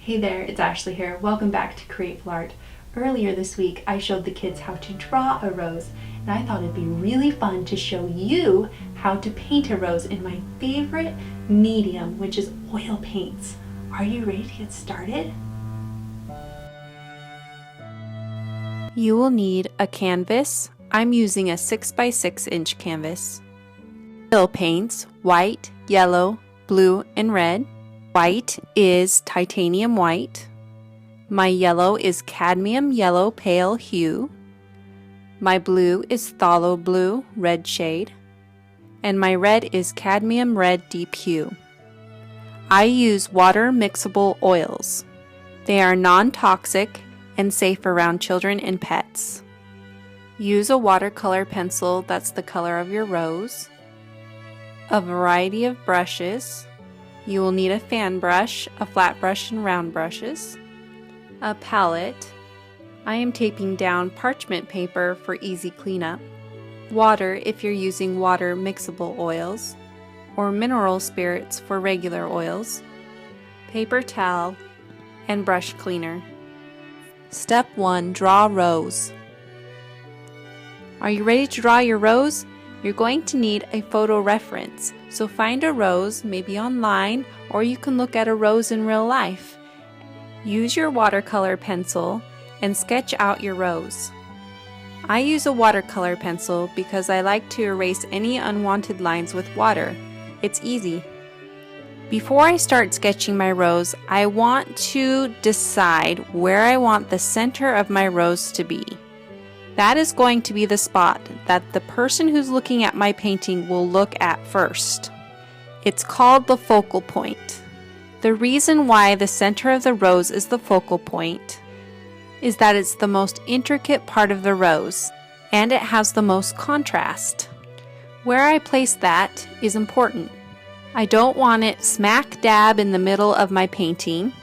Hey there, it's Ashley here. Welcome back to Createful Art. Earlier this week, I showed the kids how to draw a rose, and I thought it'd be really fun to show you how to paint a rose in my favorite medium, which is oil paints. Are you ready to get started? You will need a canvas. I'm using a 6x6" canvas. Oil paints, white, yellow, blue, and red. White is titanium white. My yellow is cadmium yellow pale hue. My blue is phthalo blue red shade. And my red is cadmium red deep hue. I use water mixable oils. They are non-toxic and safe around children and pets. Use a watercolor pencil that's the color of your rose. A variety of brushes. You will need a fan brush, a flat brush, and round brushes. A palette. I am taping down parchment paper for easy cleanup. Water if you're using water mixable oils, or mineral spirits for regular oils. Paper towel, and brush cleaner. Step 1. Draw rose. Are you ready to draw your rose? You're going to need a photo reference, so find a rose, maybe online, or you can look at a rose in real life. Use your watercolor pencil and sketch out your rose. I use a watercolor pencil because I like to erase any unwanted lines with water. It's easy. Before I start sketching my rose, I want to decide where I want the center of my rose to be. That is going to be the spot that the person who's looking at my painting will look at first. It's called the focal point. The reason why the center of the rose is the focal point is that it's the most intricate part of the rose, and it has the most contrast. Where I place that is important. I don't want it smack dab in the middle of my painting.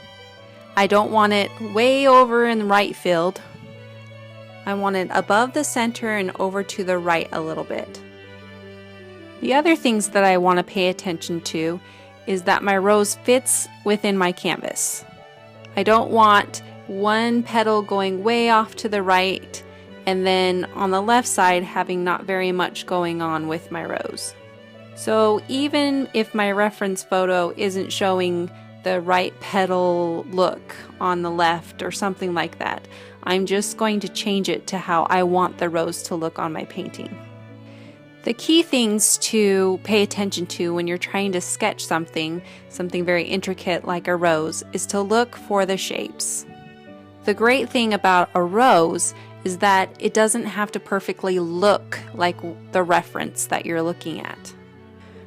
I don't want it way over in the right field. I want it above the center and over to the right a little bit. The other things that I want to pay attention to is that my rose fits within my canvas. I don't want one petal going way off to the right and then on the left side having not very much going on with my rose. So even if my reference photo isn't showing the right petal look on the left or something like that, I'm just going to change it to how I want the rose to look on my painting. The key things to pay attention to when you're trying to sketch something very intricate like a rose, is to look for the shapes. The great thing about a rose is that it doesn't have to perfectly look like the reference that you're looking at.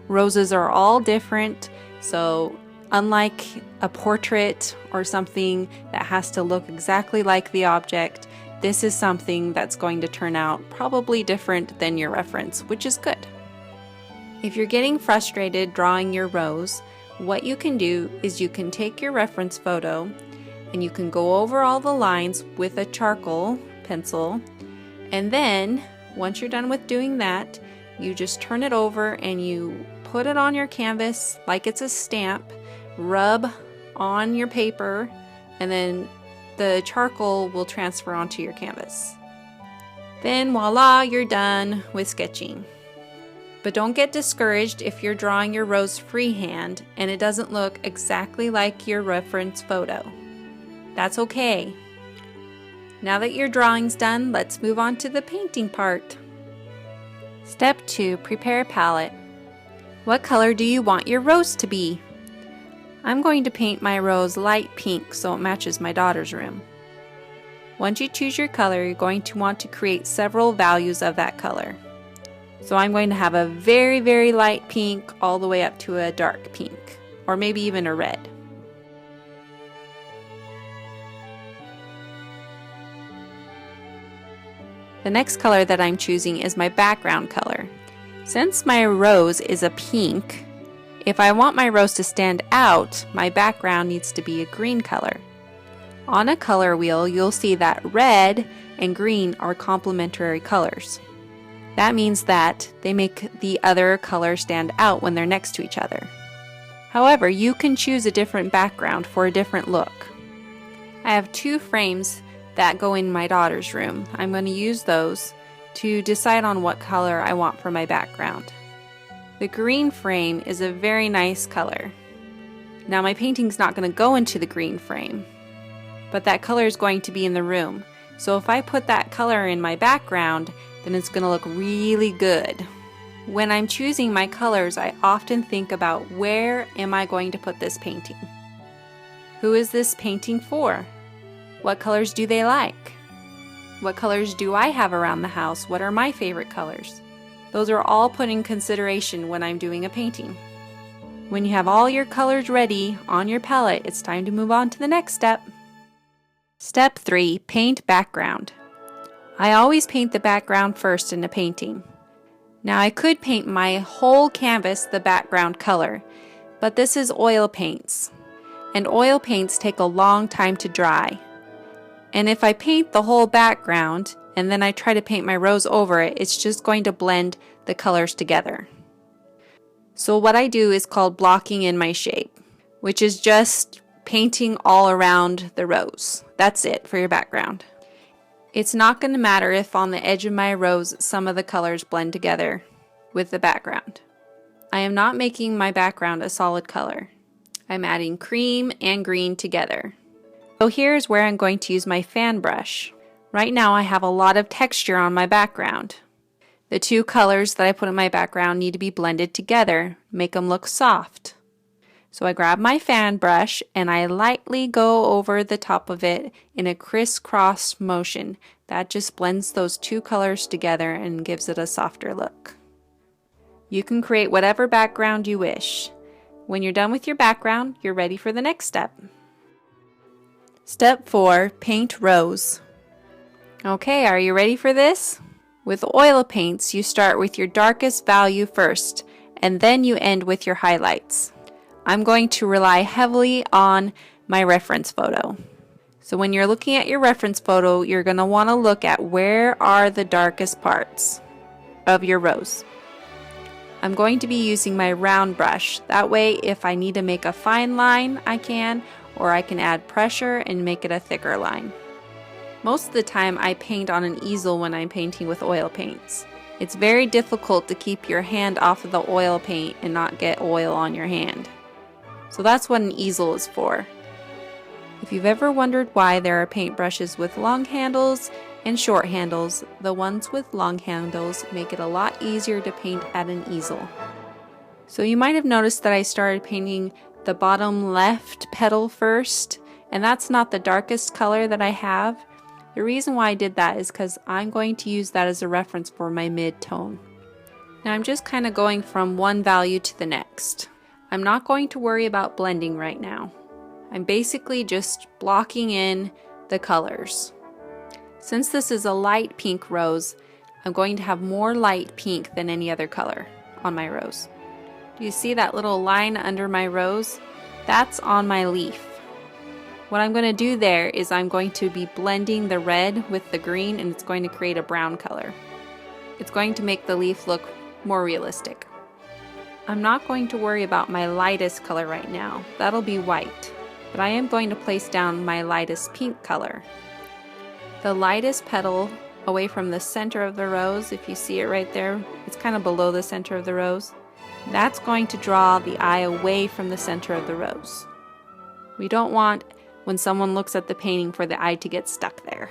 Roses are all different, so unlike a portrait or something that has to look exactly like the object, this is something that's going to turn out probably different than your reference, which is good. If you're getting frustrated drawing your rose, what you can do is you can take your reference photo and you can go over all the lines with a charcoal pencil, and then once you're done with doing that, you just turn it over and you put it on your canvas like it's a stamp, rub on your paper, and then the charcoal will transfer onto your canvas. Then voila, you're done with sketching. But don't get discouraged if you're drawing your rose freehand and it doesn't look exactly like your reference photo. That's okay. Now that your drawing's done, let's move on to the painting part. Step 2. Prepare a palette. What color do you want your rose to be? I'm going to paint my rose light pink so it matches my daughter's room. Once you choose your color, you're going to want to create several values of that color. So I'm going to have a very, very light pink all the way up to a dark pink, or maybe even a red. The next color that I'm choosing is my background color. Since my rose is a pink, if I want my rose to stand out, my background needs to be a green color. On a color wheel, you'll see that red and green are complementary colors. That means that they make the other color stand out when they're next to each other. However, you can choose a different background for a different look. I have 2 frames that go in my daughter's room. I'm going to use those to decide on what color I want for my background. The green frame is a very nice color. Now my painting's not going to go into the green frame, but that color is going to be in the room. So if I put that color in my background, then it's going to look really good. When I'm choosing my colors, I often think about where am I going to put this painting? Who is this painting for? What colors do they like? What colors do I have around the house? What are my favorite colors? Those are all put in consideration when I'm doing a painting. When you have all your colors ready on your palette, it's time to move on to the next step. Step 3, paint background. I always paint the background first in a painting. Now I could paint my whole canvas the background color, but this is oil paints, and oil paints take a long time to dry. And if I paint the whole background and then I try to paint my rose over it, it's just going to blend the colors together. So what I do is called blocking in my shape, which is just painting all around the rose. That's it for your background. It's not going to matter if on the edge of my rose some of the colors blend together with the background. I am not making my background a solid color. I'm adding cream and green together. So here's where I'm going to use my fan brush. Right now I have a lot of texture on my background. The 2 colors that I put in my background need to be blended together, make them look soft. So I grab my fan brush and I lightly go over the top of it in a crisscross motion. That just blends those 2 colors together and gives it a softer look. You can create whatever background you wish. When you're done with your background, you're ready for the next step. Step 4, paint rose. Okay, are you ready for this? With oil paints, you start with your darkest value first, and then you end with your highlights. I'm going to rely heavily on my reference photo. So when you're looking at your reference photo, you're going to want to look at where are the darkest parts of your rose. I'm going to be using my round brush. That way, if I need to make a fine line, I can, or I can add pressure and make it a thicker line. Most of the time, I paint on an easel when I'm painting with oil paints. It's very difficult to keep your hand off of the oil paint and not get oil on your hand. So that's what an easel is for. If you've ever wondered why there are paintbrushes with long handles and short handles, the ones with long handles make it a lot easier to paint at an easel. So you might have noticed that I started painting the bottom left petal first, and that's not the darkest color that I have. The reason why I did that is because I'm going to use that as a reference for my mid-tone. Now I'm just kind of going from one value to the next. I'm not going to worry about blending right now. I'm basically just blocking in the colors. Since this is a light pink rose, I'm going to have more light pink than any other color on my rose. Do you see that little line under my rose? That's on my leaf. What I'm going to do there is I'm going to be blending the red with the green, and it's going to create a brown color. It's going to make the leaf look more realistic. I'm not going to worry about my lightest color right now. That'll be white. But I am going to place down my lightest pink color. The lightest petal away from the center of the rose, if you see it right there, it's kind of below the center of the rose. That's going to draw the eye away from the center of the rose. We don't want, when someone looks at the painting, for the eye to get stuck there.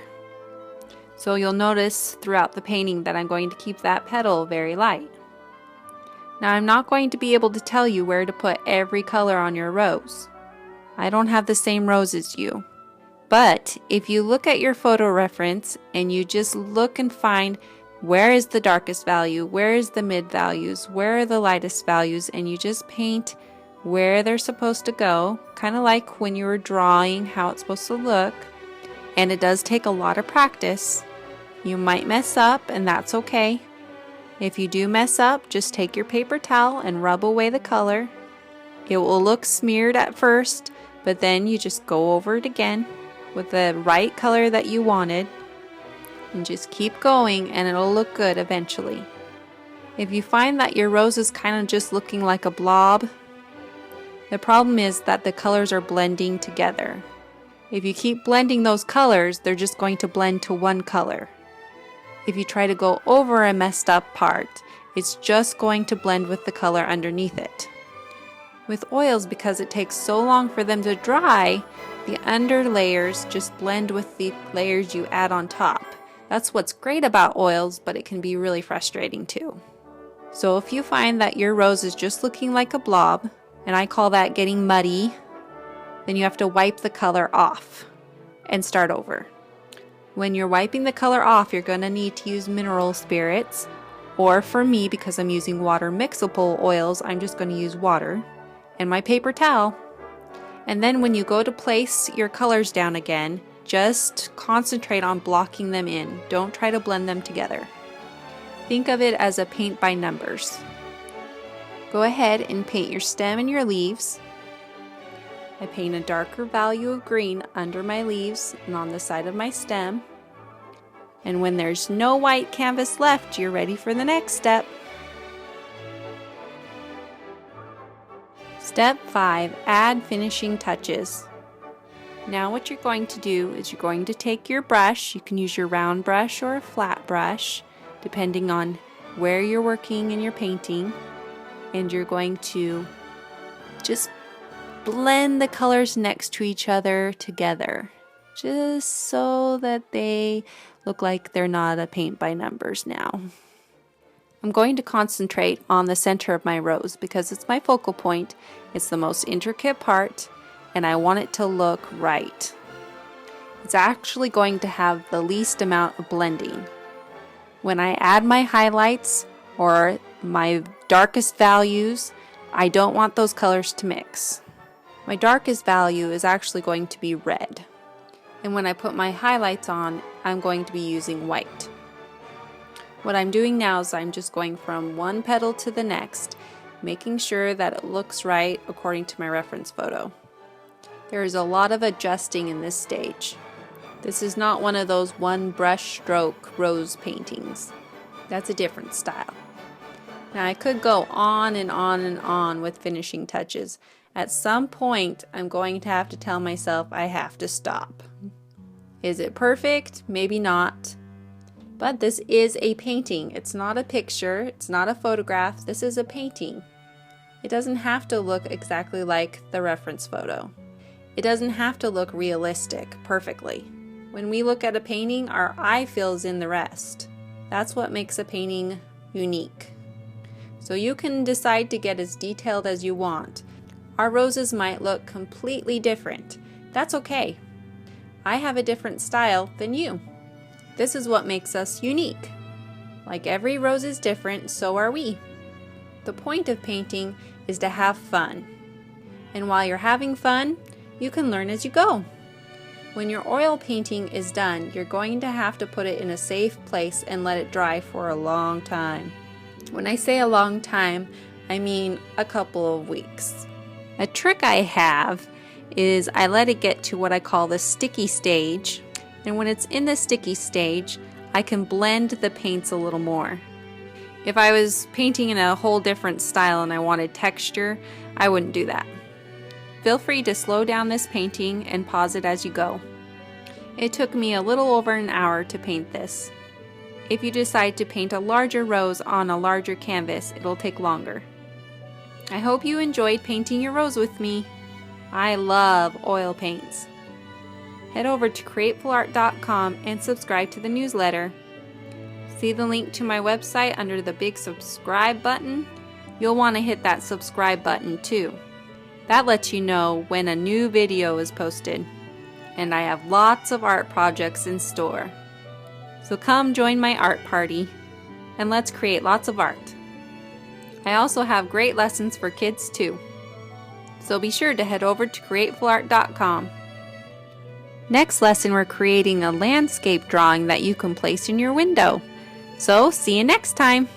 So you'll notice throughout the painting that I'm going to keep that petal very light. Now I'm not going to be able to tell you where to put every color on your rose. I don't have the same rose as you. But if you look at your photo reference and you just look and find where is the darkest value, where is the mid values, where are the lightest values, and you just paint where they're supposed to go, kind of like when you were drawing how it's supposed to look. And it does take a lot of practice. You might mess up, and that's okay. If you do mess up, just take your paper towel and rub away the color. It will look smeared at first, but then you just go over it again with the right color that you wanted, and just keep going, and it'll look good eventually. If you find that your rose is kind of just looking like a blob, the problem is that the colors are blending together. If you keep blending those colors, they're just going to blend to one color. If you try to go over a messed up part, it's just going to blend with the color underneath it. With oils, because it takes so long for them to dry, the under layers just blend with the layers you add on top. That's what's great about oils, but it can be really frustrating too. So if you find that your rose is just looking like a blob, and I call that getting muddy, then you have to wipe the color off and start over. When you're wiping the color off, you're going to need to use mineral spirits, or for me, because I'm using water mixable oils, I'm just going to use water and my paper towel. And then when you go to place your colors down again, just concentrate on blocking them in. Don't try to blend them together. Think of it as a paint by numbers. Go ahead and paint your stem and your leaves. I paint a darker value of green under my leaves and on the side of my stem. And when there's no white canvas left, you're ready for the next step. Step 5, add finishing touches. Now what you're going to do is you're going to take your brush. You can use your round brush or a flat brush, depending on where you're working in your painting. And you're going to just blend the colors next to each other together, just so that they look like they're not a paint by numbers now. I'm going to concentrate on the center of my rose because it's my focal point. It's the most intricate part, and I want it to look right. It's actually going to have the least amount of blending. When I add my highlights or my darkest values, I don't want those colors to mix. My darkest value is actually going to be red. And when I put my highlights on, I'm going to be using white. What I'm doing now is I'm just going from one petal to the next, making sure that it looks right according to my reference photo. There is a lot of adjusting in this stage. This is not one of those one brush stroke rose paintings. That's a different style. Now I could go on and on and on with finishing touches. At some point, I'm going to have to tell myself I have to stop. Is it perfect? Maybe not. But this is a painting. It's not a picture. It's not a photograph. This is a painting. It doesn't have to look exactly like the reference photo. It doesn't have to look realistic perfectly. When we look at a painting, our eye fills in the rest. That's what makes a painting unique. So you can decide to get as detailed as you want. Our roses might look completely different. That's okay. I have a different style than you. This is what makes us unique. Like every rose is different, so are we. The point of painting is to have fun. And while you're having fun, you can learn as you go. When your oil painting is done, you're going to have to put it in a safe place and let it dry for a long time. When I say a long time, I mean a couple of weeks. A trick I have is I let it get to what I call the sticky stage, and when it's in the sticky stage, I can blend the paints a little more. If I was painting in a whole different style and I wanted texture, I wouldn't do that. Feel free to slow down this painting and pause it as you go. It took me a little over an hour to paint this. If you decide to paint a larger rose on a larger canvas, it'll take longer. I hope you enjoyed painting your rose with me. I love oil paints. Head over to createfulart.com and subscribe to the newsletter. See the link to my website under the big subscribe button? You'll want to hit that subscribe button too. That lets you know when a new video is posted. And I have lots of art projects in store. So come join my art party and let's create lots of art. I also have great lessons for kids too. So be sure to head over to createfulart.com. Next lesson, we're creating a landscape drawing that you can place in your window. So see you next time.